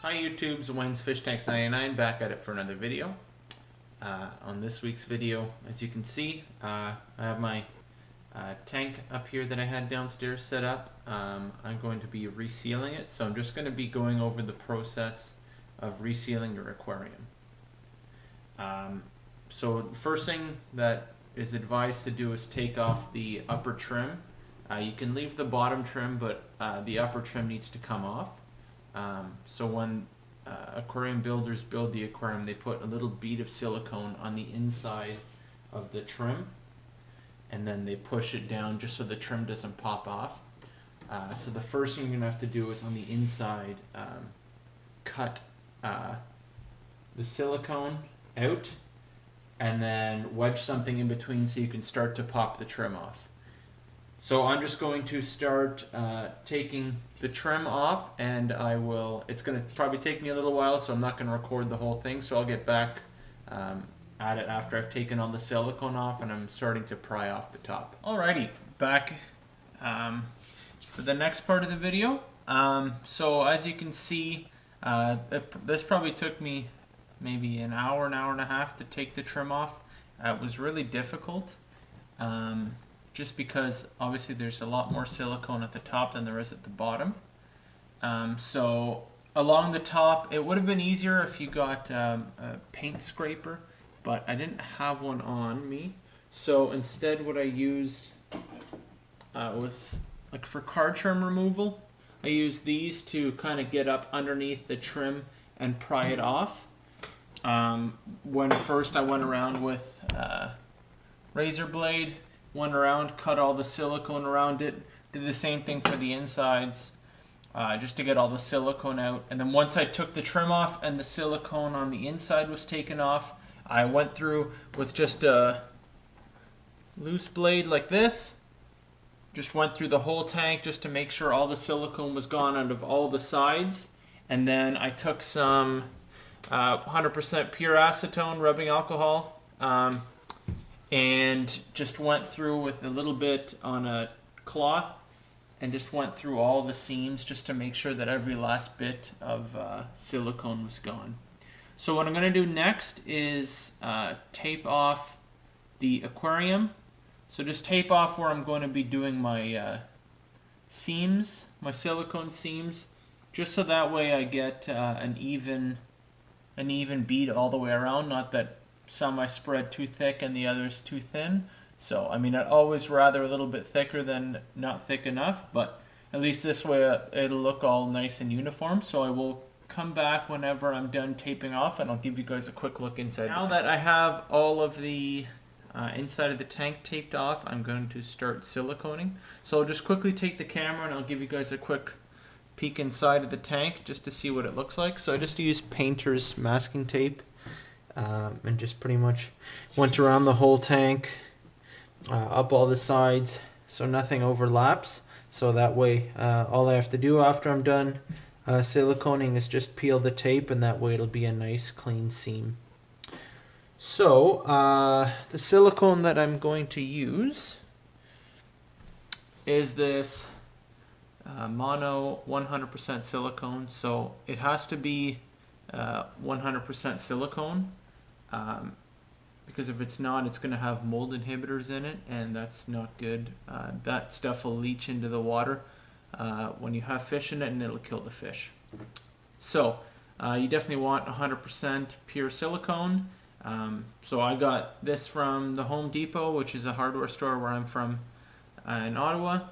Hi YouTube's Wayne's Fish Tanks 99 back at it for another video. On this week's video, as you can see, I have my tank up here that I had downstairs set up. I'm going to be resealing it, so I'm just going to be going over the process of resealing your aquarium. So the first thing that is advised to do is take off the upper trim. You can leave the bottom trim, but the upper trim needs to come off. So when aquarium builders build the aquarium, they put a little bead of silicone on the inside of the trim, and then they push it down just so the trim doesn't pop off. So the first thing you're going to have to do is on the inside, cut the silicone out and then wedge something in between so you can start to pop the trim off. So I'm just going to start taking the trim off, and it's going to probably take me a little while, so I'm not going to record the whole thing, so I'll get back at it after I've taken all the silicone off and I'm starting to pry off the top. Alrighty, back for the next part of the video. So as you can see, this probably took me maybe an hour and a half to take the trim off. It was really difficult. Just because obviously there's a lot more silicone at the top than there is at the bottom. So along the top, it would have been easier if you got a paint scraper, but I didn't have one on me. So instead what I used was like for card trim removal. I used these to kind of get up underneath the trim and pry it off. When first I went around with razor blade, went around, cut all the silicone around it, did the same thing for the insides, just to get all the silicone out. And then once I took the trim off and the silicone on the inside was taken off, I went through with just a loose blade like this, just went through the whole tank just to make sure all the silicone was gone out of all the sides. And then I took some 100% pure acetone rubbing alcohol, and just went through with a little bit on a cloth and just went through all the seams just to make sure that every last bit of silicone was gone. So what I'm going to do next is tape off the aquarium. So just tape off where I'm going to be doing my seams, my silicone seams, just so that way I get an even bead all the way around, not that some I spread too thick and the others too thin. So I mean, I'd always rather a little bit thicker than not thick enough, but at least this way it'll look all nice and uniform. So I will come back whenever I'm done taping off and I'll give you guys a quick look inside. Now that I have all of the inside of the tank taped off, I'm going to start siliconing. So I'll just quickly take the camera and I'll give you guys a quick peek inside of the tank just to see what it looks like. So I just used painter's masking tape. And just pretty much went around the whole tank, up all the sides, so nothing overlaps. So that way, all I have to do after I'm done siliconing is just peel the tape, and that way it'll be a nice clean seam. So the silicone that I'm going to use is this mono 100% silicone. So it has to be 100% silicone, because if it's not, it's going to have mold inhibitors in it, and that's not good. That stuff will leach into the water when you have fish in it, and it'll kill the fish. So you definitely want 100% pure silicone. So I got this from the Home Depot, which is a hardware store where I'm from in Ottawa.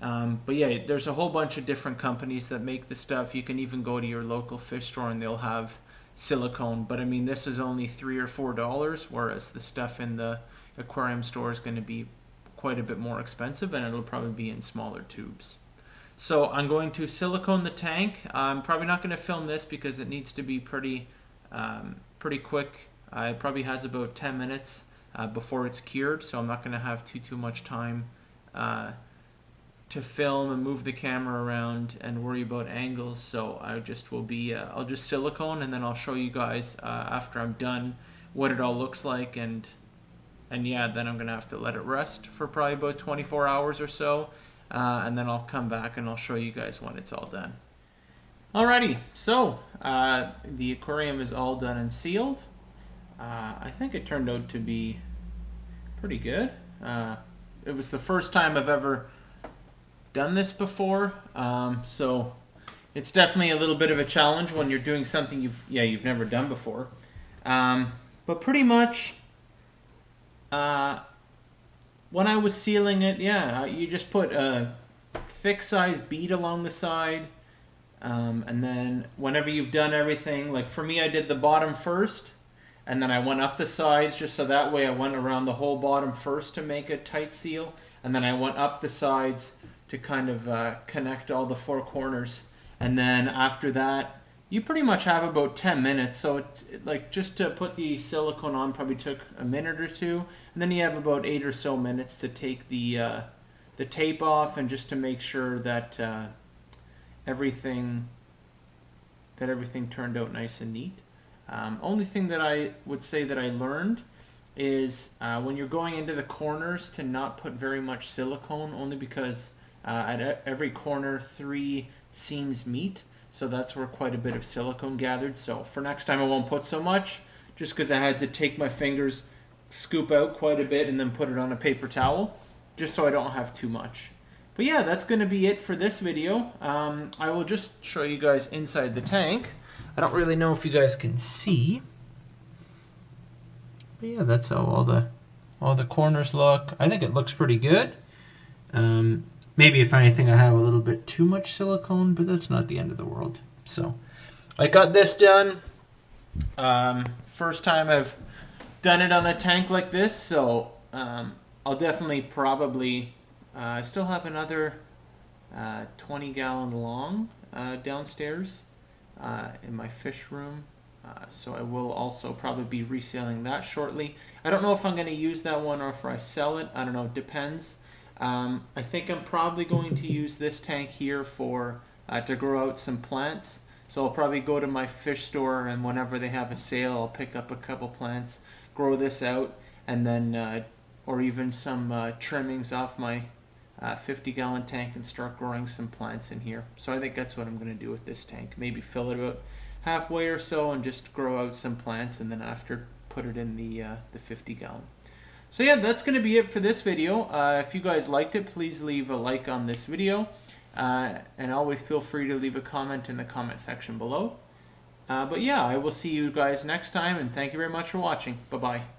But yeah, there's a whole bunch of different companies that make the stuff. You can even go to your local fish store and they'll have silicone, but I mean, this is only $3 or $4, whereas the stuff in the aquarium store is going to be quite a bit more expensive, and it'll probably be in smaller tubes. So I'm going to silicone the tank. I'm probably not going to film this because it needs to be pretty quick. It probably has about 10 minutes before it's cured, so I'm not going to have too much time to film and move the camera around and worry about angles. So I just will be I'll just silicone, and then I'll show you guys after I'm done what it all looks like, and yeah, then I'm gonna have to let it rest for probably about 24 hours or so, and then I'll come back and I'll show you guys when it's all done. Alrighty, so the aquarium is all done and sealed. I think it turned out to be pretty good. It was the first time I've ever done this before, so it's definitely a little bit of a challenge when you're doing something you've never done before. But pretty much, when I was sealing it, you just put a thick size bead along the side, and then whenever you've done everything, like for me, I did the bottom first, and then I went up the sides just so that way I went around the whole bottom first to make a tight seal, and then I went up the sides to kind of connect all the four corners. And then after that, you pretty much have about 10 minutes. So it's like just to put the silicone on probably took a minute or two, and then you have about 8 or so minutes to take the tape off, and just to make sure that everything turned out nice and neat. Only thing that I would say that I learned is when you're going into the corners to not put very much silicone, only because at every corner 3 seams meet, so that's where quite a bit of silicone gathered. So for next time I won't put so much, just because I had to take my fingers, scoop out quite a bit, and then put it on a paper towel, just so I don't have too much. But yeah, that's going to be it for this video. I will just show you guys inside the tank. I don't really know if you guys can see, but yeah, that's how all the corners look. I think it looks pretty good. Maybe if anything I have a little bit too much silicone, but that's not the end of the world. So I got this done. First time I've done it on a tank like this, so I'll definitely probably I still have another 20-gallon long downstairs in my fish room, so I will also probably be reselling that shortly. I don't know if I'm going to use that one or if I sell it. I don't know, it depends. I think I'm probably going to use this tank here for to grow out some plants. So I'll probably go to my fish store, and whenever they have a sale, I'll pick up a couple plants, grow this out, and then or even some trimmings off my 50-gallon tank and start growing some plants in here. So I think that's what I'm going to do with this tank. Maybe fill it about halfway or so and just grow out some plants, and then after put it in the 50-gallon. So yeah, that's going to be it for this video. If you guys liked it, please leave a like on this video. And always feel free to leave a comment in the comment section below. But yeah, I will see you guys next time, and thank you very much for watching. Bye-bye.